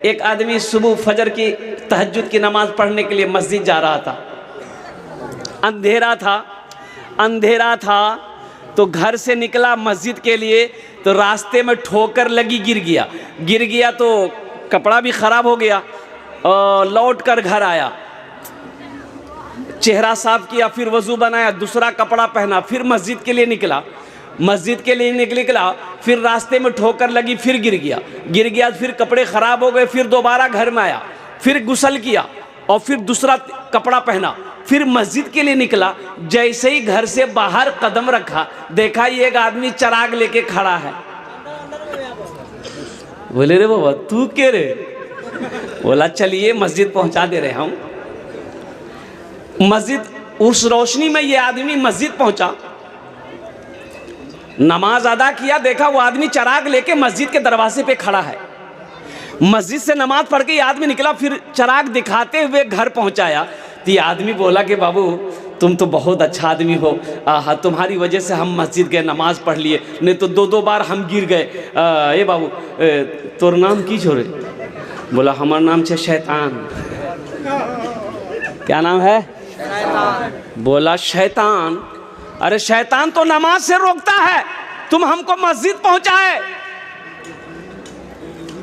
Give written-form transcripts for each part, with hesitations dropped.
एक आदमी सुबह फजर की तहज्जुद की नमाज पढ़ने के लिए मस्जिद जा रहा था। अंधेरा था तो घर से निकला मस्जिद के लिए, तो रास्ते में ठोकर लगी, गिर गया तो कपड़ा भी ख़राब हो गया और लौट कर घर आया, चेहरा साफ किया, फिर वज़ू बनाया, दूसरा कपड़ा पहना, फिर मस्जिद के लिए निकला, फिर रास्ते में ठोकर लगी, फिर गिर गया, फिर कपड़े ख़राब हो गए, फिर दोबारा घर में आया, फिर गुस्ल किया और फिर दूसरा कपड़ा पहना, फिर मस्जिद के लिए निकला। जैसे ही घर से बाहर कदम रखा, देखा ये एक आदमी चिराग लेके खड़ा है। बोले रे बाबा तू के रे? बोला चलिए मस्जिद पहुंचा दे रहे हम। मस्जिद, उस रोशनी में ये आदमी मस्जिद पहुंचा, नमाज अदा किया, देखा वो आदमी चिराग लेके मस्जिद के दरवाजे पे खड़ा है। मस्जिद से नमाज पढ़ के ये आदमी निकला, फिर चिराग दिखाते हुए घर पहुंचाया। तो ये आदमी बोला कि बाबू तुम तो बहुत अच्छा आदमी हो, तुम्हारी वजह से हम मस्जिद गए, नमाज पढ़ लिए, नहीं तो दो बार हम गिर गए। ये बाबू तोर नाम की छोरे? बोला हमारा नाम है शैतान। क्या नाम है? शैतान। बोला शैतान? अरे शैतान तो नमाज से रोकता है, तुम हमको मस्जिद पहुंचाए।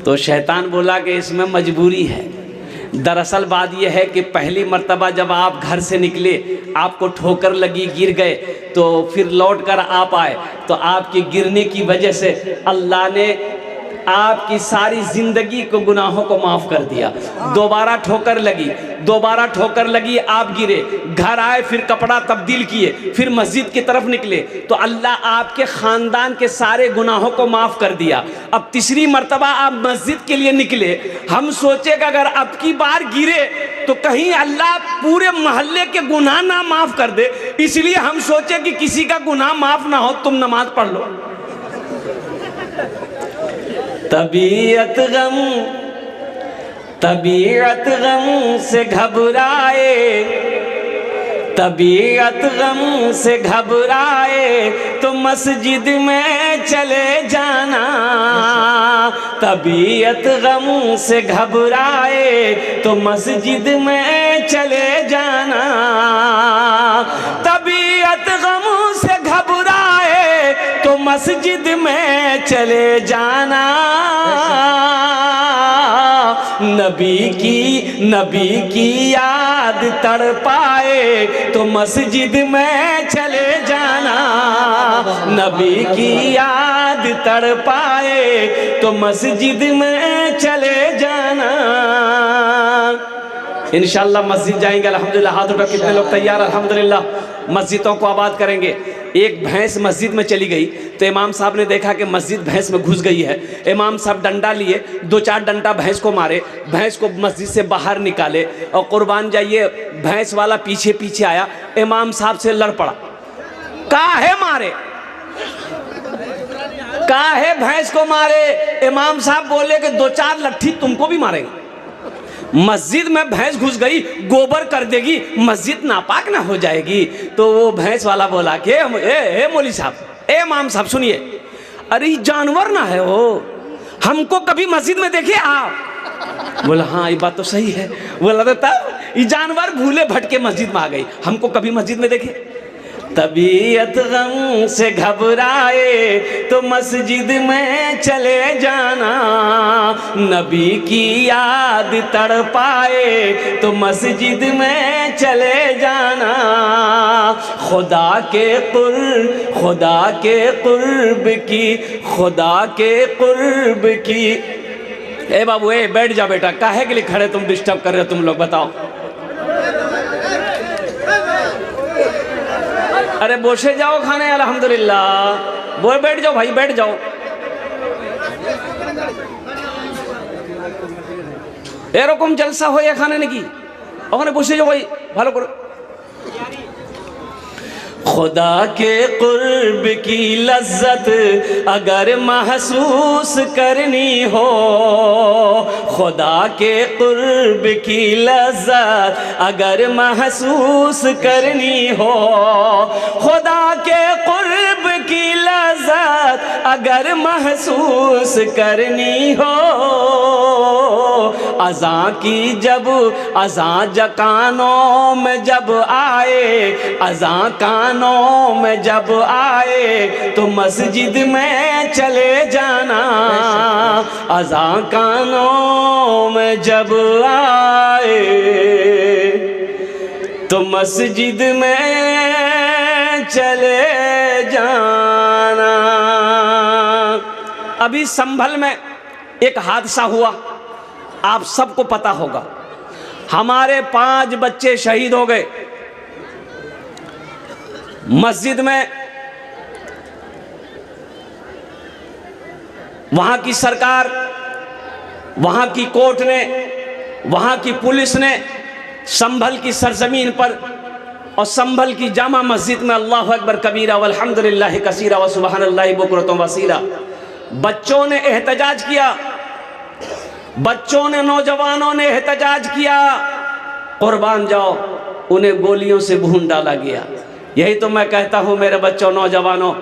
तो शैतान बोला कि इसमें मजबूरी है। दरअसल बात यह है कि पहली मर्तबा जब आप घर से निकले, आपको ठोकर लगी, गिर गए, तो फिर लौट कर आप आए, तो आपके गिरने की वजह से अल्लाह ने आपकी सारी ज़िंदगी को, गुनाहों को माफ़ कर दिया। दोबारा ठोकर लगी, आप गिरे, घर आए, फिर कपड़ा तब्दील किए, फिर मस्जिद की तरफ निकले, तो अल्लाह आपके ख़ानदान के सारे गुनाहों को माफ़ कर दिया। अब तीसरी मर्तबा आप मस्जिद के लिए निकले, हम सोचे कि अगर अब की बार गिरे तो कहीं अल्लाह पूरे मोहल्ले के गुनाह ना माफ़ कर दे, इसलिए हम सोचे कि किसी का गुनाह माफ़ ना हो, तुम नमाज पढ़ लो। तबीयत गम से घबराए, तो मस्जिद में चले जाना। तबीयत गम से घबराए तो मस्जिद में चले जाना। तबीयत गम से घबराए तो मस्जिद में चले जाना। नबी की याद तड़पाए तो मस्जिद में चले जाना। नबी की याद तड़पाए तो मस्जिद में चले जाना। इंशाअल्लाह मस्जिद जाएंगे अल्हम्दुलिल्लाह। हाथ उठा, कितने लोग तैयार? अल्हम्दुलिल्लाह मस्जिदों को आबाद करेंगे। एक भैंस मस्जिद में चली गई तो इमाम साहब ने देखा कि मस्जिद भैंस में घुस गई है। इमाम साहब डंडा लिए, 2-4 डंडा भैंस को मारे, भैंस को मस्जिद से बाहर निकाले और कुर्बान जाइए भैंस वाला पीछे आया, इमाम साहब से लड़ पड़ा। काहे मारे? काहे भैंस को मारे? इमाम साहब बोले कि 2-4 लट्ठी तुमको भी मारेंगे। मस्जिद में भैंस घुस गई, गोबर कर देगी, मस्जिद नापाक ना हो जाएगी। तो वो भैंस वाला बोला कि ए मौली साहब, ए इमाम साहब सुनिए, अरे जानवर ना है वो, हमको कभी मस्जिद में देखे आप? बोला हाँ ये बात तो सही है। बोला तो तब ये जानवर भूले भटके मस्जिद में आ गई, हमको कभी मस्जिद में देखे? तबीयत गम से घबराए तो मस्जिद में चले जाना। नबी की याद तड़पाए तो मस्जिद में चले जाना। खुदा के कुर्ब की। ए बाबू ए बैठ जा बेटा, काहे के लिए खड़े तुम, डिस्टर्ब कर रहे हो तुम लोग, बताओ। अरे बोसे जाओ खाने, अल्हम्दुलिल्लाह। वो बैठ जाओ भाई, बैठ जाओ। एरकम जलसा हो या खाने की, ओखाने बोसे जाओ भाई, ভালো করে। खुदा के कुर्ब की लज्जत अगर महसूस करनी हो, खुदा के कुर्ब की लज्जत अगर महसूस करनी हो, खुदा के कुर्ब की लज्जत अगर महसूस करनी हो, अज़ां की जब अज़ां कानों में जब आए, अज़ां कानों में जब आए तो मस्जिद में चले जाना, अज़ां कानों में जब आए तो मस्जिद में चले जाना। अभी संभल में एक हादसा हुआ, आप सबको पता होगा। हमारे 5 बच्चे शहीद हो गए। मस्जिद में वहां की सरकार, वहां की कोर्ट ने, वहां की पुलिस ने संभल की सरजमीन पर और संभल की जामा मस्जिद में अल्लाहु अकबर कबीरा वल्हम्दुलिल्लाहि कसीरा व सुबहानल्लाहि बुकरतम वसीला बच्चों ने एहतजाज किया, बच्चों ने, नौजवानों ने एहतजाज किया। कुर्बान जाओ, उन्हें गोलियों से भून डाला गया। यही तो मैं कहता हूं मेरे बच्चों, नौजवानों,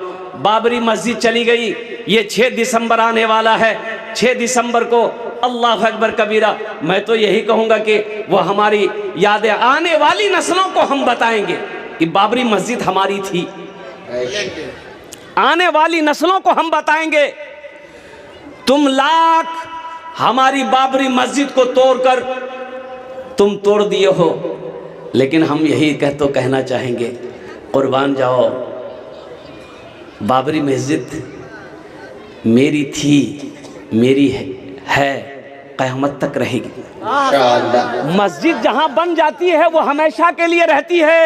बाबरी मस्जिद चली गई, ये 6 दिसंबर आने वाला है। 6 दिसंबर को अल्लाह अकबर कबीरा, मैं तो यही कहूँगा कि वो हमारी यादें आने वाली नस्लों को हम बताएंगे कि बाबरी मस्जिद हमारी थी। आने वाली नस्लों को हम बताएंगे, तुम लाख हमारी बाबरी मस्जिद को तोड़कर तुम तोड़ दिए हो, लेकिन हम यही कहना चाहेंगे, कुर्बान जाओ, बाबरी मस्जिद मेरी थी, मेरी है, क़यामत तक रहेगी। मस्जिद जहां बन जाती है वो हमेशा के लिए रहती है।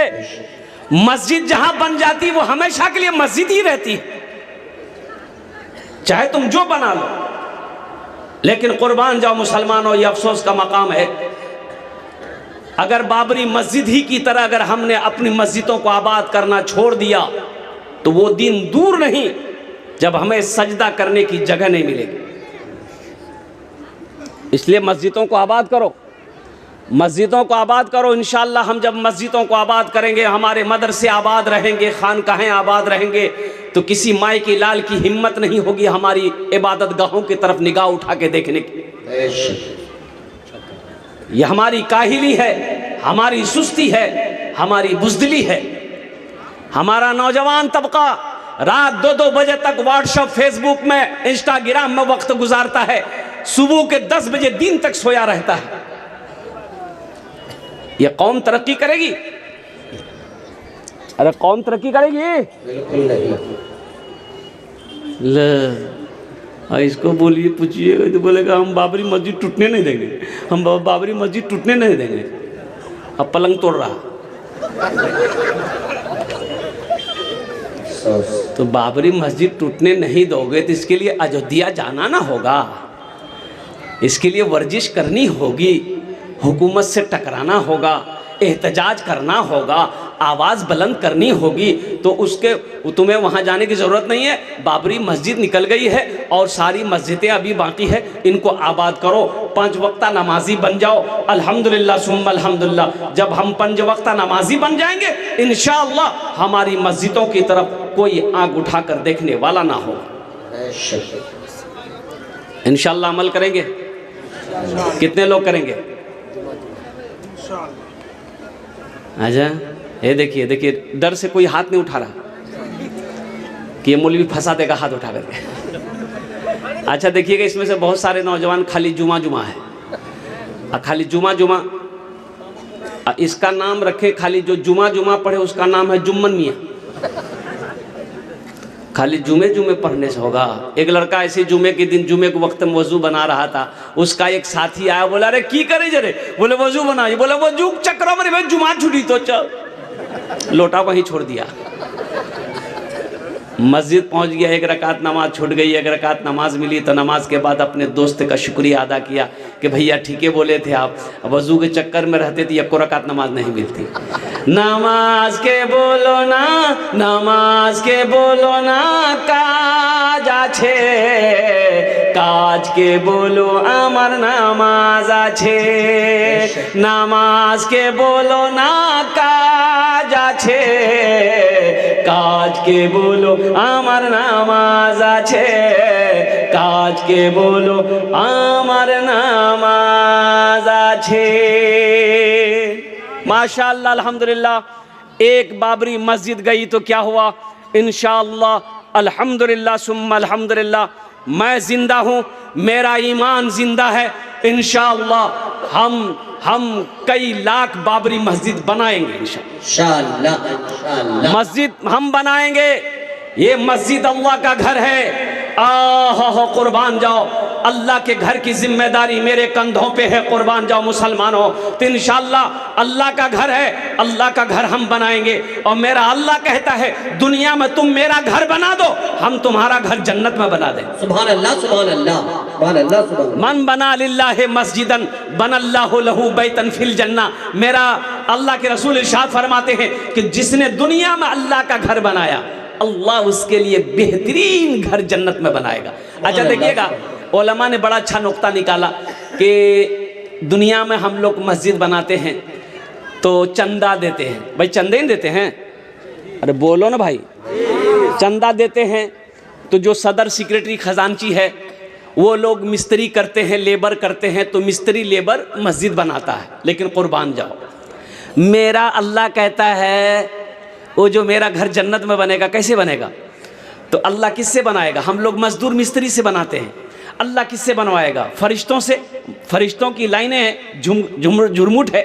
मस्जिद जहां बन जाती है वो हमेशा के लिए मस्जिद ही रहती है, चाहे तुम जो बना लो। लेकिन कुर्बान जाओ मुसलमानों, ये अफसोस का मकाम है, अगर बाबरी मस्जिद ही की तरह अगर हमने अपनी मस्जिदों को आबाद करना छोड़ दिया तो वो दिन दूर नहीं जब हमें सजदा करने की जगह नहीं मिलेगी। इसलिए मस्जिदों को आबाद करो, मस्जिदों को आबाद करो। इंशाअल्लाह हम जब मस्जिदों को आबाद करेंगे, हमारे मदरसे आबाद रहेंगे, खानकाहें आबाद रहेंगे, तो किसी माई की लाल की हिम्मत नहीं होगी हमारी इबादत गाहों की तरफ निगाह उठा के देखने की। यह हमारी काहिली है, हमारी सुस्ती है, हमारी बुज़दिली है। हमारा नौजवान तबका रात 2-2 बजे तक व्हाट्सएप, फेसबुक में, इंस्टाग्राम में वक्त गुजारता है, सुबह के 10 बजे दिन तक सोया रहता है। ये कौम तरक्की करेगी? अरे कौम तरक्की करेगी? बिल्कुल नहीं। इसको बोलिए, पूछिएगा तो बोलेगा हम बाबरी मस्जिद टूटने नहीं देंगे, हम बाबरी मस्जिद टूटने नहीं देंगे। अब पलंग तोड़ रहा, तो बाबरी मस्जिद टूटने नहीं दोगे तो इसके लिए अयोध्या जाना ना होगा, इसके लिए वर्जिश करनी होगी, हुकूमत से टकराना होगा, एहतजाज करना होगा, आवाज़ बुलंद करनी होगी। तो उसके तुम्हें वहाँ जाने की ज़रूरत नहीं है। बाबरी मस्जिद निकल गई है और सारी मस्जिदें अभी बाकी है, इनको आबाद करो, 5 वक्ता नमाजी बन जाओ। अल्हम्दुलिल्लाह सुम्मा अल्हम्दुलिल्लाह, जब हम 5 वक्ता नमाजी बन जाएंगे इंशाअल्लाह हमारी मस्जिदों की तरफ कोई आँख उठाकर देखने वाला ना हो। इंशाअल्लाह अमल करेंगे। कितने लोग करेंगे? आजा, ये देखिए देखिए, डर से कोई हाथ नहीं उठा रहा कि ये मौलवी फंसा देगा हाथ उठा करके। अच्छा देखिएगा, इसमें से बहुत सारे नौजवान खाली जुमा जुमा है, खाली जुमा जुमा, इसका नाम रखे, खाली जो जुमा जुमा पढ़े उसका नाम है जुम्मन मियाँ, खाली जुमे जुमे पढ़ने से होगा। एक लड़का ऐसे जुमे के दिन, जुमे के वक्त में वजू बना रहा था, उसका एक साथी आया, बोला अरे की करे जरे, बोले वजू बनाइए, बोले वजू चक्र में भाई जुमा छुटी तो चल, लोटा वहीं छोड़ दिया। मस्जिद पहुंच गया, 1 रकात नमाज छूट गई, 1 रकात नमाज मिली, तो नमाज के बाद अपने दोस्त का शुक्रिया अदा किया कि भैया ठीक है बोले थे आप, वजू के चक्कर में रहते थे 1 रकात नमाज नहीं मिलती। नमाज के बोलो ना, नमाज के बोलो ना, काज आछे, काज के बोलो आमार नामाज आछे, नमाज के बोलो ना, काज आछे, काज के बोलो आमार नामाज आछे, काज के बोलो आमार नामाज छे। माशाअल्लाह अल्हम्दुलिल्लाह। एक बाबरी मस्जिद गई तो क्या हुआ? इंशाअल्लाह अल्हम्दुलिल्लाह सुम्मा अल्हम्दुलिल्लाह, मैं जिंदा हूँ, मेरा ईमान जिंदा है। इंशाअल्लाह हम कई लाख बाबरी मस्जिद बनाएंगे इंशाअल्लाह। मस्जिद हम बनाएंगे। ये मस्जिद अल्लाह का घर है। आहा कुर्बान जाओ, अल्लाह के घर की जिम्मेदारी मेरे कंधों पे है। कुर्बान जाओ मुसलमानों। तो इंशाअल्लाह अल्लाह का घर है, अल्लाह का घर हम बनाएंगे। और मेरा अल्लाह कहता है दुनिया में तुम मेरा घर बना दो, हम तुम्हारा घर जन्नत में बना दें। सुभान अल्लाह सुभान अल्लाह सुभान अल्लाह सुभान अल्लाह। मन बना लिल्लाहि मस्जिदन बनल्लाहु लहू बैतन फिल जन्ना। मेरा अल्लाह के रसूल इरशाद फरमाते हैं कि जिसने दुनिया में अल्लाह का घर बनाया, अल्लाह उसके लिए बेहतरीन घर जन्नत में बनाएगा। अच्छा देखिएगा, उलमा ने बड़ा अच्छा नुक्ता निकाला कि दुनिया में हम लोग मस्जिद बनाते हैं तो चंदा देते हैं। भाई चंदे ही देते हैं? अरे बोलो ना भाई। चंदा देते हैं तो जो सदर सेक्रेटरी खजांची है वो लोग मिस्त्री करते हैं, लेबर करते हैं, तो मिस्त्री लेबर मस्जिद बनाता है। लेकिन कुर्बान जाओ, मेरा अल्लाह कहता है वो जो मेरा घर जन्नत में बनेगा, कैसे बनेगा? तो अल्लाह किससे बनाएगा? हम लोग मजदूर मिस्त्री से बनाते हैं। अल्लाह किससे बनवाएगा? फरिश्तों से। फरिश्तों की लाइनें हैं, झुरमुट है,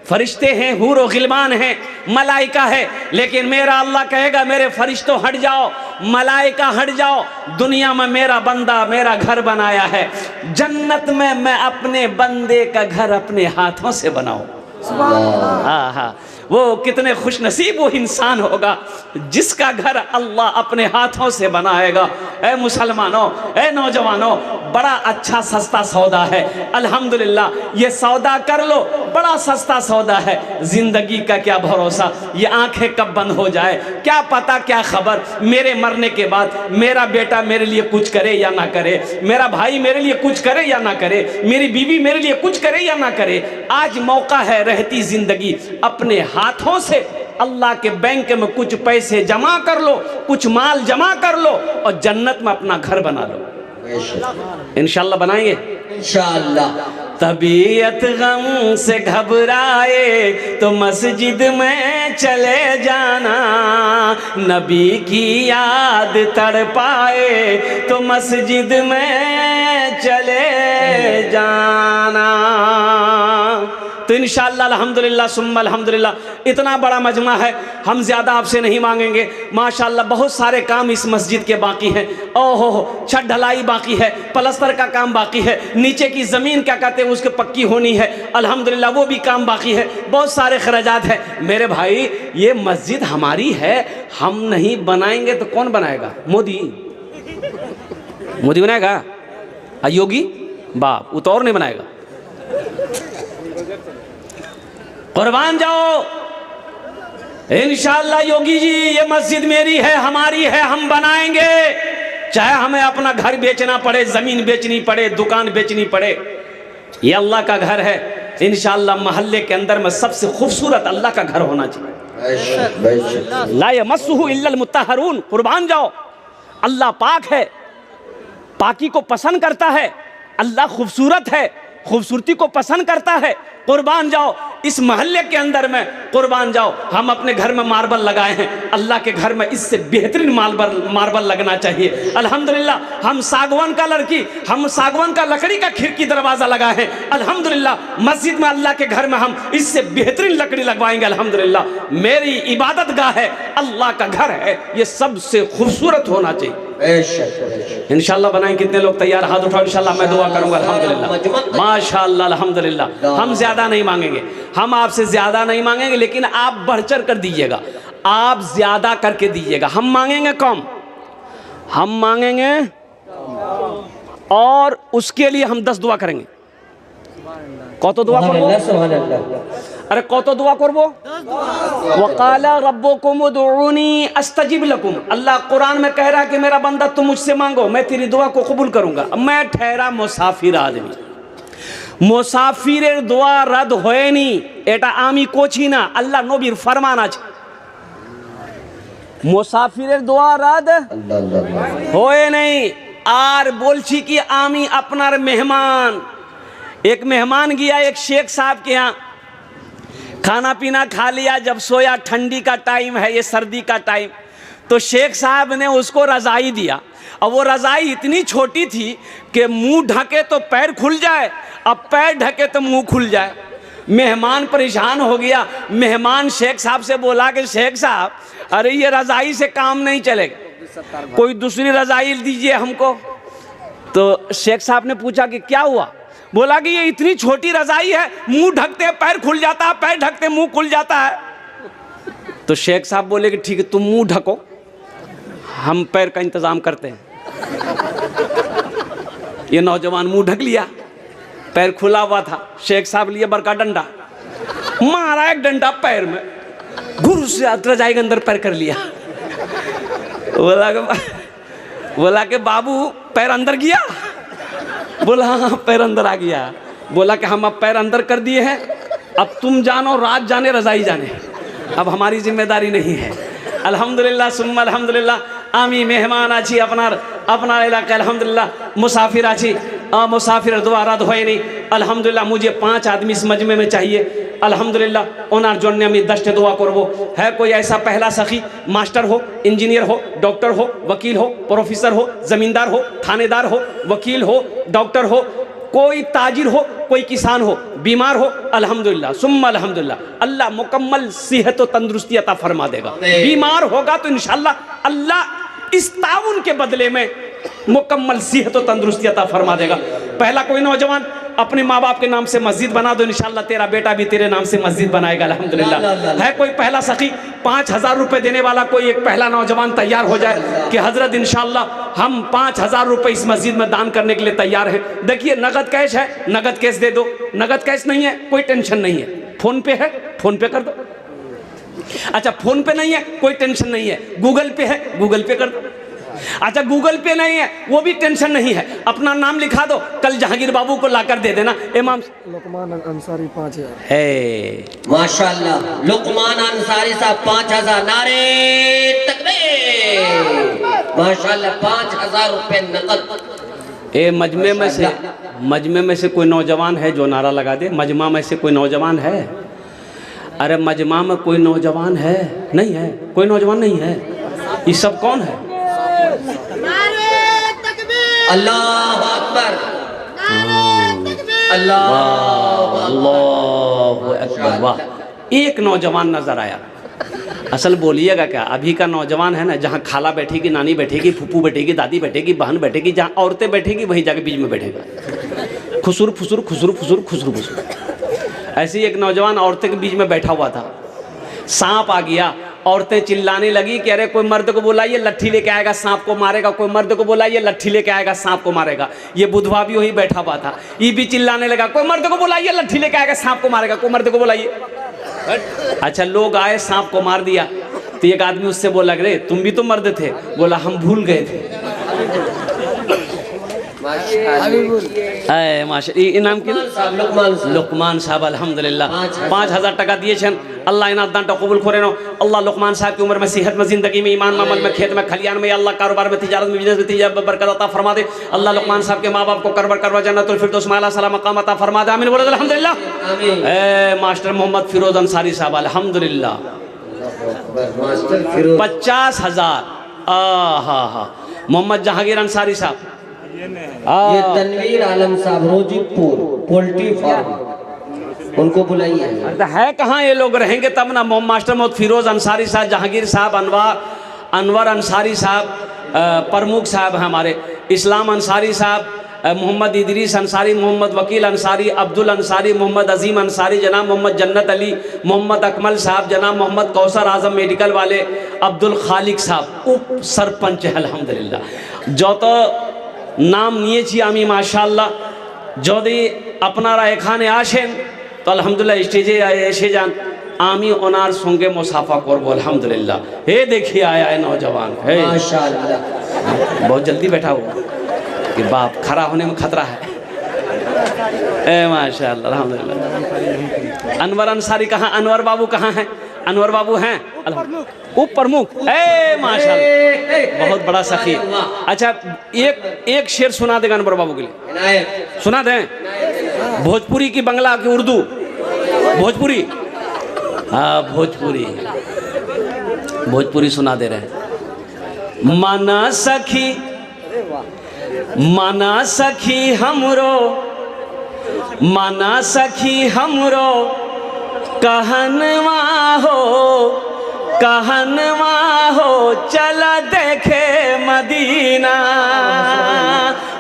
फरिश्ते हैं, हूर और गिलमान हैं, मलाइका है। लेकिन मेरा अल्लाह कहेगा मेरे फरिश्तों हट जाओ, मलाइका हट जाओ, दुनिया में मेरा बंदा मेरा घर बनाया है, जन्नत में मैं अपने बंदे का घर अपने हाथों से बनाऊं। हाँ हाँ, वो कितने खुश नसीब वो इंसान होगा जिसका घर अल्लाह अपने हाथों से बनाएगा। ए मुसलमानों, ए नौजवानों, बड़ा अच्छा सस्ता सौदा है अल्हम्दुलिल्लाह। ये सौदा कर लो, बड़ा सस्ता सौदा है। जिंदगी का क्या भरोसा, ये आंखें कब बंद हो जाए, क्या पता क्या खबर। मेरे मरने के बाद मेरा बेटा मेरे लिए कुछ करे या ना करे, मेरा भाई मेरे लिए कुछ करे या ना करे, मेरी बीवी मेरे लिए कुछ करे या ना करे। आज मौका है, रहती जिंदगी अपने हाथों से अल्लाह के बैंक में कुछ पैसे जमा कर लो, कुछ माल जमा कर लो और जन्नत में अपना घर बना लो। इंशाअल्लाह बनाएंगे इंशाअल्लाह। तबीयत गम से घबराए तो मस्जिद में चले जाना, नबी की याद तड़पाए तो मस्जिद में चले जाना। तो इंशाअल्लाह अल्हम्दुलिल्लाह सुम्मा अल्हम्दुलिल्लाह। इतना बड़ा मजमा है, हम ज़्यादा आपसे नहीं मांगेंगे। माशाअल्लाह बहुत सारे काम इस मस्जिद के बाकी हैं। ओहो, छत ढलाई बाकी है, प्लास्टर का काम बाकी है, नीचे की ज़मीन क्या कहते हैं उसके पक्की होनी है, अल्हम्दुलिल्लाह वो भी काम बाकी है, बहुत सारे खर्चात हैं। मेरे भाई ये मस्जिद हमारी है, हम नहीं बनाएंगे तो कौन बनाएगा? मोदी बनाएगा? योगी बाप वो तो और नहीं बनाएगा। कुर्बान जाओ, इंशाअल्लाह योगी जी ये मस्जिद मेरी है, हमारी है, हम बनाएंगे। चाहे हमें अपना घर बेचना पड़े, जमीन बेचनी पड़े, दुकान बेचनी पड़े, ये अल्लाह का घर है। इंशाअल्लाह मोहल्ले के अंदर में सबसे खूबसूरत अल्लाह का घर होना चाहिए। ला यमस्सुहु इल्लल मुत्तहरून। कुर्बान जाओ, अल्लाह पाक है, पाकी को पसंद करता है। अल्लाह खूबसूरत है, खूबसूरती को पसंद करता है। कुर्बान जाओ, इस मोहल्ले के अंदर में कुर्बान जाओ, हम अपने घर में मार्बल लगाए हैं, अल्लाह के घर में इससे बेहतरीन मार्बल लगना चाहिए। अल्हम्दुलिल्लाह हम सागवान का लकड़ी का खिड़की दरवाज़ा लगाए हैं। अल्हम्दुलिल्लाह मस्जिद में अल्लाह के घर में हम इससे बेहतरीन लकड़ी लगवाएंगे। अल्हम्दुलिल्लाह मेरी इबादत गाह है, अल्लाह का घर है, ये सबसे खूबसूरत होना चाहिए। इंशाअल्लाह बनाएं। कितने लोग तैयार? हाथ उठाओ, इंशाअल्लाह मैं दुआ करूंगा। अल्हम्दुलिल्लाह माशाअल्लाह अल्हम्दुलिल्लाह। हम ज्यादा नहीं मांगेंगे, हम आपसे ज्यादा नहीं मांगेंगे, लेकिन आप बढ़ चढ़ कर दीजिएगा, आप ज्यादा करके दीजिएगा। हम मांगेंगे कम, हम मांगेंगे और उसके लिए हम 10 दुआ करेंगे। कत दुआ करबो? अरे कत दुआ करबो? वकाला रब्बुकुम उदउनी अस्तजिब लकुम। अल्लाह कुरान में कह रहा है कि मेरा बंदा तुम मुझसे मांगो, मैं तेरी दुआ को कबूल करूंगा। मैं ठहरा मुसाफिर आदमी, मुसाफिरेर दुआ रद्द হয়নি, এটা আমি কোছি না, আল্লাহ নবীর ফরমান আছে। মুসাফিরের দোয়া রদ হয় নাই। আর বলছি কি আমি আপনার মেহমান, एक मेहमान गया एक शेख साहब के यहाँ, खाना पीना खा लिया, जब सोया, ठंडी का टाइम है, ये सर्दी का टाइम, तो शेख साहब ने उसको रज़ाई दिया। अब वो रज़ाई इतनी छोटी थी कि मुंह ढके तो पैर खुल जाए, अब पैर ढके तो मुंह खुल जाए। मेहमान परेशान हो गया। मेहमान शेख साहब से बोला कि शेख साहब, अरे ये रज़ाई से काम नहीं चलेगा, कोई दूसरी रज़ाई दीजिए हमको। तो शेख साहब ने पूछा कि क्या हुआ? बोला कि ये इतनी छोटी रज़ाई है, मुंह ढकते पैर खुल जाता है, पैर ढकते मुंह खुल जाता है। तो शेख साहब बोले कि ठीक है, तुम मुंह ढको, हम पैर का इंतजाम करते हैं। ये नौजवान मुंह ढक लिया, पैर खुला हुआ था। शेख साहब लिए बड़का डंडा, मारा एक डंडा पैर में, घुर से रज़ाई के अंदर पैर कर लिया। बोला कि बाबू पैर अंदर गया? बोला हाँ पैर अंदर आ गया। बोला कि हम अब पैर अंदर कर दिए हैं, अब तुम जानो, रात जाने रज़ाई जाने, अब हमारी जिम्मेदारी नहीं है। अल्हम्दुलिल्लाह सुम्मा अल्हम्दुलिल्लाह। आमी मेहमान आछी अपना इलाका, अल्हम्दुलिल्लाह मुसाफिर आछी, मुसाफिर द्वारा धोए नहीं। अल्हम्दुलिल्लाह मुझे 5 आदमी इस मजमे में चाहिए। अल्हम्दुलिल्लाह ओनार जोन्ने আমি 10 दुआ करबो। है कोई ऐसा पहला सखी, मास्टर हो, इंजीनियर हो, डॉक्टर हो, वकील हो, प्रोफेसर हो, जमींदार हो, थानेदार हो, वकील हो, डॉक्टर हो, कोई ताजिर हो, कोई किसान हो, बीमार हो, अल्हम्दुलिल्लाह सुम्मा अल्हम्दुलिल्लाह, अल्लाह मुकम्मल सेहत और तंदुरुस्ती अता फरमा देगा। बीमार होगा तो इंशाअल्लाह अल्लाह इस ताउन के बदले में मुकम्मल सेहत और तंदुरुस्ती अता फरमा देगा। पहला कोई नौजवान अपने माँ बाप के नाम से मस्जिद बना दो, इंशाअल्लाह तेरा बेटा भी तेरे नाम से मस्जिद बनाएगा अल्हम्दुलिल्लाह। है कोई पहला सखी, 5000 रुपये देने वाला कोई एक पहला नौजवान तैयार हो जाए कि हजरत इंशाअल्लाह हम 5000 रुपये इस मस्जिद में दान करने के लिए तैयार हैं। देखिए नगद कैश है, नगद कैश दे दो, नगद कैश नहीं है कोई टेंशन नहीं है, फोन पे है फोन पे कर दो। अच्छा फोन पे नहीं है कोई टेंशन नहीं है, गूगल पे है गूगल पे कर दो। अच्छा गूगल पे नहीं है वो भी टेंशन नहीं है, अपना नाम लिखा दो, कल जहांगीर बाबू को लाकर दे देना। इमाम लुकमान अंसारी 5000 है माशाल्लाह। लुकमान अंसारी साहब 5000, नारे तकबीर माशाल्लाह। 5000 रुपए नकद। मजमे में से कोई नौजवान है जो नारा लगा दे? मजमा में से कोई नौजवान है? अरे मजमा में कोई नौजवान है? नहीं है, कोई नौजवान नहीं है। ये सब कौन है? अल्लाह अकबर, अल्लाह अकबर। वाह, एक नौजवान नजर आया। असल बोलिएगा क्या, अभी का नौजवान है ना, जहाँ खाला बैठेगी, नानी बैठेगी, फूफू बैठेगी, दादी बैठेगी, बहन बैठेगी, जहाँ औरतें बैठेगी वहीं जाके बीच में बैठेगा। खुसुर फुसुर खुसुर फुसुर खुसुर फुसुर। ऐसे ही एक नौजवान औरतें के बीच में बैठा हुआ था, सांप आ गया, औरतें चिल्लाने लगी कि अरे कोई मर्द को बुलाइए लट्ठी लेके आएगा सांप को मारेगा, कोई मर्द को बुलाइए लट्ठी लेके आएगा सांप को मारेगा। ये बुधवा भी वहीं बैठा हुआ था, ये भी चिल्लाने लगा कोई मर्द को बुलाइए लट्ठी लेके आएगा सांप को मारेगा, कोई मर्द को बुलाइए। अच्छा लोग आए, सांप को मार दिया। तो एक आदमी उससे बोला रे तुम भी तो मर्द थे? बोला हम भूल गए थे। इनाम के लुकमान साहब अल्हम्दुलिल्लाह 5000 टका दिए छन। अल्लाह इना दानटा कबूल करे नो। अल्लाह लुकमान साहब की उम्र में, सेहत में, जिंदगी में, ईमान में, अमल में, खेत में, खलियान में, अल्लाह कारोबार में, तिजारत में, बिजनेस में तिजारत में बरकत अता फरमा दे। अल्लाह लुकमान साहब के माँ बाप को करवा जन्नतुल फिरदौस में आला सलाम मकाम अता फरमा दे। आमीन बोलो अल्हम्दुलिल्लाह। मास्टर मोहम्मद फिरोज अंसारी साहब अल्हम्दुलिल्लाह 50,000। मोहम्मद जहांगीर अंसारी साहब, ये तनवीर आलम साहब रोजीपुर पोल्ट्री फार्म, उनको बुलाइए। है कहाँ ये लोग? रहेंगे तब ना। मास्टर मोहम्मद फिरोज अंसारी साहब, जहांगीर साहब, अनवर अंसारी साहब, प्रमुख साहब हैं हमारे, इस्लाम अंसारी साहब, मोहम्मद इदरीस अंसारी, मोहम्मद वकील अंसारी, अब्दुल अंसारी, मोहम्मद अजीम अंसारी, जनाब मोहम्मद जन्नत अली, मोहम्मद अकमल साहब, जनाब मोहम्मद कौसर आजम मेडिकल वाले, अब्दुल खालिक साहब उप सरपंच है अल्हम्दुलिल्लाह। जो तो नाम নিয়েছি আমি মাশাআল্লাহ, যদি আপনারা এখানে আসেন তো আলহামদুলিল্লাহ স্টেজে এসে যান, আমি ওনার সঙ্গে মুসাফা করব अल्हम्दुलिल्लाह। हे देखिए आया है नौजवान, है माशाल्लाह। बहुत जल्दी बैठा हो कि बाप खड़ा होने में खतरा है। ए माशाल्लाह अल्हम्दुलिल्लाह। अनवर अंसारी कहाँ? अनवर बाबू कहाँ हैं? अनवर बाबू हैं उप प्रमुख। ए माशाल्लाह बहुत बड़ा सखी। अच्छा एक शेर सुना देगा अनवर बाबू के लिए, सुना दें? भोजपुरी की बंगला की उर्दू? भोजपुरी, हाँ भोजपुरी, भोजपुरी सुना दे रहे हैं। माना सखी हमरो, माना सखी हमरो कहनवा हो चला देखे मदीना।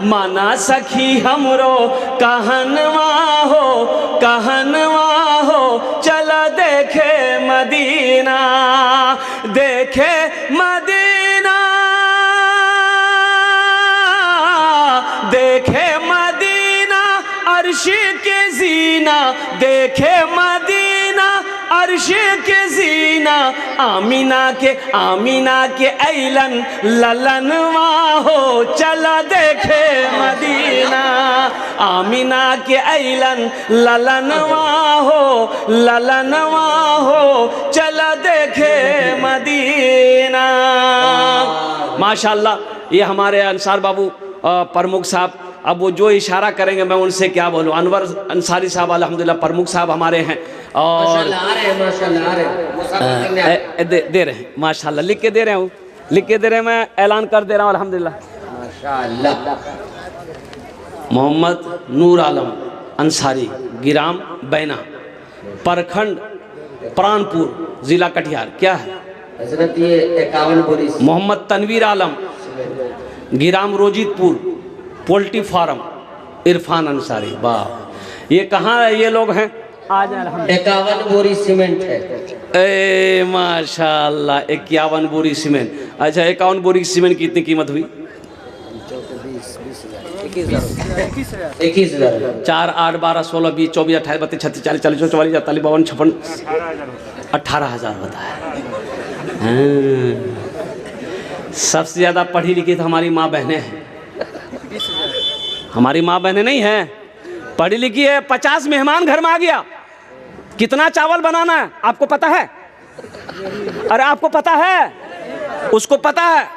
माना सखी हमरो कहनवा हो चला देखे मदीना। देखे मदीना, देखे मदीना अर्श के जीना, देखे मदीना अर्श के जीना। आमीना के ऐलन ललनवा हो चला देखे मदीना। आमीना के ऐलन ललनवा हो चला देखे मदीना। माशाल्लाह, ये हमारे अंसार बाबू प्रमुख साहब, अब वो जो इशारा करेंगे मैं उनसे क्या बोलूँ। अनवर अंसारी साहब अल्हम्दुलिल्लाह प्रमुख साहब हमारे हैं और दे रहे हैं माशाल्लाह, लिख के दे रहे हूँ, लिख के दे रहे हैं, मैं ऐलान कर दे रहा हूँ अल्हम्दुलिल्लाह। माशाअल्लाह। मोहम्मद नूर आलम अंसारी, गिराम बैना, प्रखंड प्राणपुर, जिला कटिहार। क्या है हजरत? ये 51 बोरी। मोहम्मद तनवीर आलम, गिराम रोजितपुर, पोल्ट्री फार्म, इरफान अंसारी। वाह, ये कहाँ ये लोग हैं? आज 51 बोरी सीमेंट है। ए माशाल्लाह, 51 बोरी सीमेंट। अच्छा, 51 बोरी सीमेंट की कितनी कीमत हुई? 21,000। 4, 8, 12, 16, 20, 24, 28, 32, 36, 40, 44, 44, 45, 52, 56, 18,000 होता है। हाँ। सबसे ज़्यादा पढ़ी लिखी तो हमारी माँ बहनें हैं। हमारी माँ बहनें नहीं हैं, पढ़ी लिखी है। 50 मेहमान घर में आ गया, कितना चावल बनाना है आपको पता है? अरे आपको पता है? उसको पता है।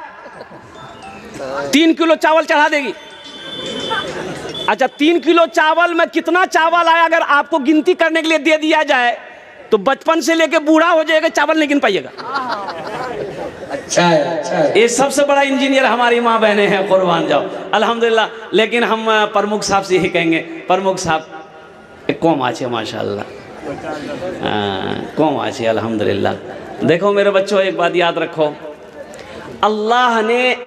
3 किलो चावल चढ़ा देगी। अच्छा, 3 किलो चावल में कितना चावल आया अगर आपको गिनती करने के लिए दे दिया जाए तो बचपन से लेके बूढ़ा हो जाएगा, चावल नहीं गिन पाइएगा। अच्छा है। ये सबसे बड़ा इंजीनियर हमारी माँ बहनें हैं, कुर्बान जाओ अल्हम्दुलिल्लाह। लेकिन हम प्रमुख साहब से यही कहेंगे, प्रमुख साहब कौम आछे माशाल्लाह, कौम आछे अल्हम्दुलिल्लाह। देखो मेरे बच्चों, एक बात याद रखो, अल्लाह ने